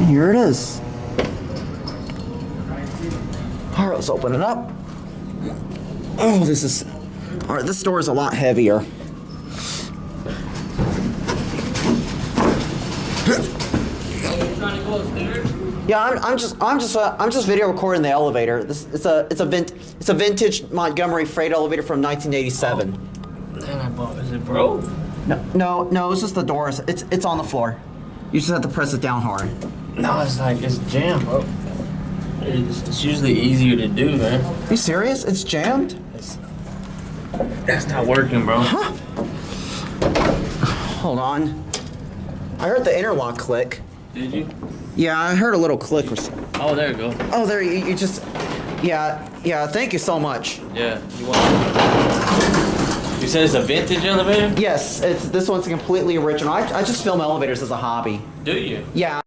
Here it is. All right, let's open it up. Oh, this is... All right, this door is a lot heavier. Yeah, I'm just video recording the elevator. It's a vintage Montgomery freight elevator from 1987. Is it broke? No, it's just the doors. It's on the floor. You just have to press it down hard. No, it's jammed, bro. It's usually easier to do, man. Are you serious? It's jammed? That's not working, bro. Huh? Hold on. I heard the interlock click. Did you? Yeah, I heard a little click or something. Oh, there you go. Oh, there you just. Yeah. Thank you so much. Yeah. You said it's a vintage elevator? Yes, this one's completely original. I just film elevators as a hobby. Do you? Yeah.